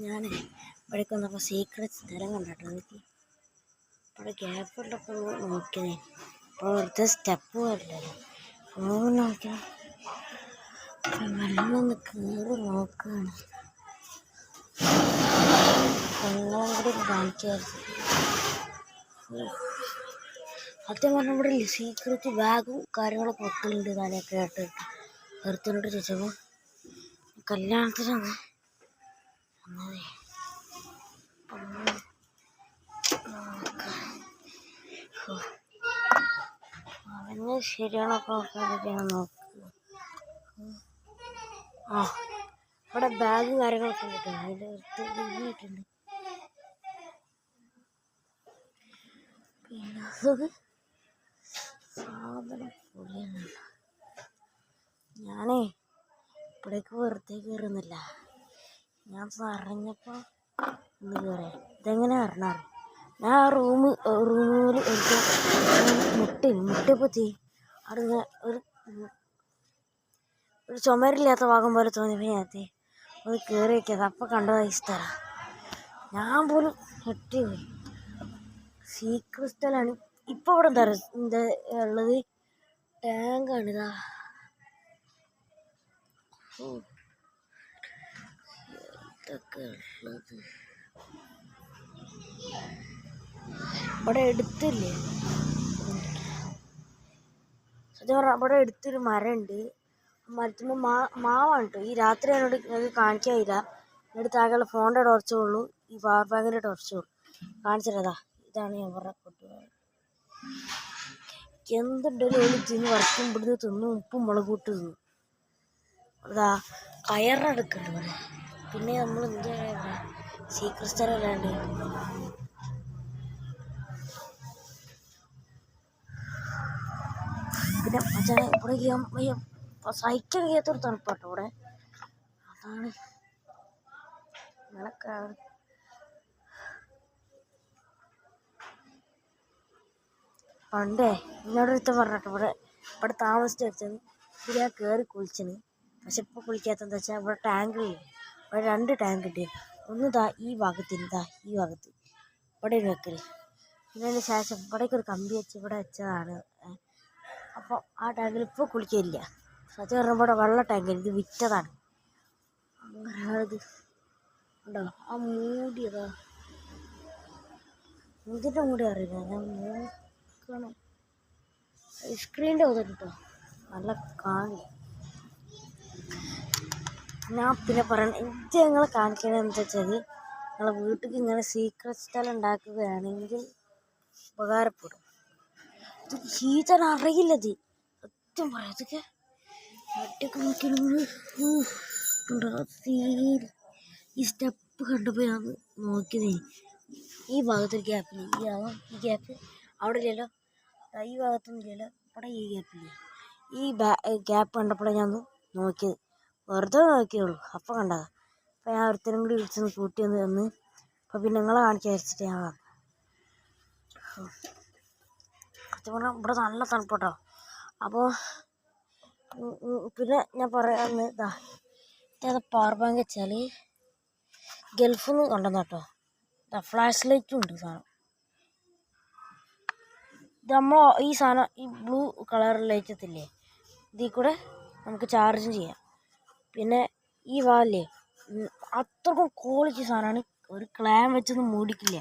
ഞാൻ ഇവിടേക്ക് വന്നപ്പോൾ സീക്രട്ട് സ്ഥലം കണ്ടിട്ടോ എനിക്ക് ഇവിടെ ഗ്യാപ്പുള്ളപ്പോൾ നോക്കിയതേ. ഇപ്പോൾ വെറുതെ സ്റ്റെപ്പ് വരില്ലല്ലോ, ഫോൺ നോക്കിയാൽ വെള്ളം ഒന്ന് കയറി നോക്കുകയാണ്. വെള്ളം കൂടി കാണിക്കായിരുന്നു. സത്യം പറഞ്ഞാൽ ഇവിടെ സീക്രട്ട് ബാഗും കാര്യങ്ങളൊക്കെ വെക്കലുണ്ട് താനൊക്കെ കേട്ടിട്ട് ഒരുത്തിനോട് ചോദിച്ചപ്പോൾ കല്യാണത്തിനാണ് വന്നതേ. അവന് ശരിയാണൊക്കെ നോക്കുക. ആ ഇവിടെ ബാഗും കാര്യങ്ങളൊക്കെ കിട്ടും. അതിൻ്റെ അടുത്ത് പിന്നെ അത് സാധനം പൊളിയാണ്. ഞാനേ ഇവിടേക്ക് വെറുതെ കയറുന്നില്ല. ഞാൻ പറഞ്ഞപ്പോൾ ഒന്ന് കയറേ. ഇതെങ്ങനെ അറിഞ്ഞാറ് ഞാൻ ആ റൂമിൽ എനിക്ക് മുട്ടയപ്പോൾ അവിടെ ഒരു ചുമരില്ലാത്ത ഭാഗം പോലെ തോന്നിയപ്പോൾ ഞാൻ ഒന്ന് കയറി വയ്ക്കാതെ അപ്പം കണ്ടതായി സ്ഥലം. ഞാൻ പോലും ഞെട്ടിപ്പോയി. സീക്രട്ട് സ്ഥലമാണ്. ഇപ്പോൾ ഇവിടെ എന്താ ഉള്ളത്? ടാങ്കാണിതാ. ഇതൊക്കെ ഉള്ളത് ഇവിടെ എടുത്തില്ലേ. സത്യം പറഞ്ഞാൽ ഇവിടെ എടുത്തൊരു മരമുണ്ട്. മരത്തുമ്പോൾ മാവാണ് കേട്ടോ. ഈ രാത്രി എന്നോട് ഞങ്ങൾക്ക് കാണിക്കാനില്ല. എടുത്ത് ആകെയുള്ള ഫോണിൻ്റെ ടോർച്ചേ ഉള്ളൂ, ഈ പവർ ബാങ്കിൻ്റെ ടോർച്ചേ ഉള്ളൂ. കാണിച്ചിട്ടതാ. ഇതാണ് ഞാൻ പറഞ്ഞ കുട്ടികൾ. എന്തുണ്ടല്ലോ ഒരു തിന്ന് വറക്കും ഇവിടുന്ന് തിന്നു, ഉപ്പും മുളക് ഇട്ട് തിന്നു. അതാ കയറെടുക്കുന്നുണ്ട് ഇവിടെ. പിന്നെ നമ്മൾ എന്താ പറയുക, സീക്രട്ട് സ്ഥലം അല്ലാണ്ട് പിന്നെ മച്ചാനെ ഇവിടെ സഹിക്കാൻ കഴിയാത്തൊരു തണുപ്പാട്ടോ ഇവിടെ. അതാണ് നിങ്ങളൊക്കെ പണ്ടേ എന്നോടൊരുത്തൻ പറഞ്ഞിട്ടോ ഇവിടെ താമസിച്ച് വെച്ചത്. ഇത് ഞാൻ കയറി കുളിച്ചത്. പക്ഷെ ഇപ്പോൾ കുളിക്കാത്തതെന്ന് വെച്ചാൽ ഇവിടെ ടാങ്കില്ലേ, ഇവിടെ 2 ടാങ്ക് ഉണ്ട്. ഒന്ന് ഈ ഭാഗത്ത്, ഈ ഭാഗത്ത് ഇവിടെ വെക്കല്. പിന്നെ അതിന് ശേഷം ഇവിടേക്ക് ഒരു കമ്പി വെച്ച് ഇവിടെ വെച്ചതാണ്. അപ്പോൾ ആ ടാങ്കിൽ ഇപ്പോൾ കുളിക്കില്ല. സത്യം പറഞ്ഞാൽ ഇവിടെ വെള്ള ടാങ്കിൽ ഇത് വിറ്റതാണ്. അങ്ങനെയാണിത്. ഉണ്ടോ ആ മൂടിയതാ, ഇതിൻ്റെ മൂടി അറിയില്ല, ഞാൻ നോക്കണം. സ്ക്രീനിൻ്റെ ഉദരം കേട്ടോ, നല്ല കാണി. ഞാൻ പിന്നെ പറയണം, ഇത് ഞങ്ങളെ കാണിക്കണത് എന്താ വെച്ചാൽ നിങ്ങളെ വീട്ടിൽ ഇങ്ങനെ സീക്രട്ട് സ്ഥലം ഉണ്ടാക്കുകയാണെങ്കിൽ ഉപകാരപ്പെടും. ഇത് ചീത്തൻ അറിയില്ലത്. സത്യം പറയാം, ഇതൊക്കെ ഒറ്റക്ക് നോക്കിയാണെങ്കിൽ ഈ സ്റ്റെപ്പ് കണ്ടപ്പോൾ ഞാൻ നോക്കിയതേ. ഈ ഭാഗത്തൊരു ഗ്യാപ്പില്ല, ഈ ഗ്യാപ്പ് അവിടെ ഇല്ലല്ലോ, ഈ ഭാഗത്തൊന്നും ഇല്ലല്ലോ, ഇവിടെ ഈ ഗ്യാപ്പില്ല. ഈ ഗ്യാപ്പ് കണ്ടപ്പോഴാണ് ഞാൻ നോക്കിയത്. വെറുതെ നോക്കിയുള്ളൂ, അപ്പം കണ്ടതാ. അപ്പം ഞാൻ ഒരുത്തനും കൂടി വിളിച്ചൊന്ന് കൂട്ടി വന്ന് അപ്പം പിന്നെ നിങ്ങളെ കാണിക്കാൻ വെച്ചിട്ട് ഞാൻ വന്നു. സത്യം പറഞ്ഞാൽ ഇവിടെ നല്ല തണുപ്പാട്ടോ. അപ്പോൾ പിന്നെ ഞാൻ പറയാമെന്ന് ഇതാ പവർ ബാങ്ക് വെച്ചാൽ ഗൾഫിൽ നിന്ന് കൊണ്ടുവന്ന കേട്ടോ. ഫ്ലാഷ് ലൈറ്റും ഉണ്ട് സാധനം. ഇത് നമ്മൾ ഈ സാധനം ഈ ബ്ലൂ കളർ ലൈറ്റ് എത്തില്ലേ, ഇതിൽ കൂടെ നമുക്ക് ചാർജും ചെയ്യാം. പിന്നെ ഈ വാലേ അത്രക്കും ക്വാളിറ്റി സാധനമാണ്. ഒരു ക്ലാം വെച്ചൊന്നും മൂടിക്കില്ല.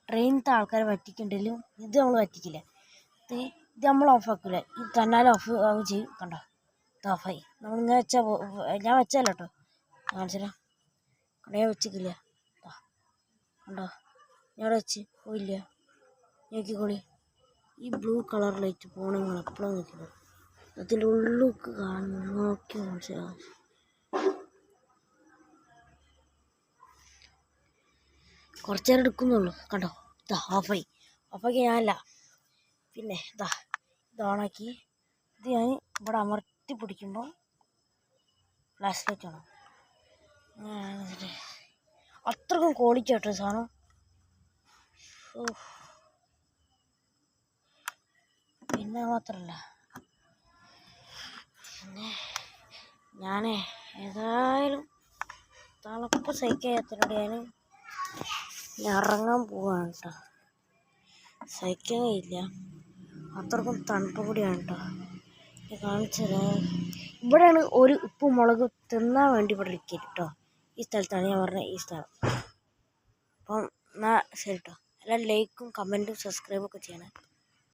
ട്രെയിനത്തെ ആൾക്കാരെ പറ്റിക്കണ്ടെങ്കിലും ഇത് നമ്മൾ പറ്റിക്കില്ല. ഇത് നമ്മൾ ഓഫാക്കില്ല, ഇത് തന്നാലും ഓഫ് ചെയ്യും. കണ്ടോ, ഇത് ഓഫായി. നമ്മളിങ്ങനെ വെച്ചാൽ ഞാൻ വെച്ചല്ലോ കേട്ടോ, കാണിച്ചാൽ കടയെ വെച്ചിക്കില്ല. കണ്ടോ, ഞാൻ വെച്ച് പോയില്ല. നോക്കിക്കോളി, ഈ ബ്ലൂ കളർ ലൈറ്റ് പോകണം. നിങ്ങൾ എപ്പോഴും നോക്കിക്കോ, അതിൻ്റെ ഉള്ളിലേക്ക് കാണുന്നു, നോക്കി മനസ്സിലാവും. കുറച്ച് നേരം എടുക്കുന്നുള്ളൂ. കണ്ടോ, ഓഫാക്കി ഞാനല്ല. പിന്നെ ഇത് ഓണാക്കി. ഇത് ഞാൻ ഇവിടെ അമർത്തി പിടിക്കുമ്പോൾ ഫ്ലാഷ് ലൈറ്റ് ആണ്. അത്രക്കും ക്വാളിറ്റി ആട്ടോ സാധനം. പിന്നെ മാത്രമല്ല, പിന്നെ ഞാൻ ഏതായാലും തണുപ്പ് സഹിക്കാത്തതിനോട് ഞാൻ ഇറങ്ങാൻ പോവാണ് കേട്ടോ. സഹിക്കാൻ കഴിയില്ല, അത്രക്കും തണുപ്പും കൂടിയാണ് കേട്ടോ. കാണിച്ചത് ഇവിടെയാണ് ഒരു ഉപ്പും മുളക് തിന്നാൻ വേണ്ടി ഇവിടെ ഇരിക്കുക കേട്ടോ. ഈ സ്ഥലത്താണ് ഞാൻ പറഞ്ഞ ഈ സ്ഥലം. അപ്പം എന്നാൽ ശരി കേട്ടോ. എല്ലാം ലൈക്കും കമൻറ്റും സബ്സ്ക്രൈബൊക്കെ ചെയ്യണേ.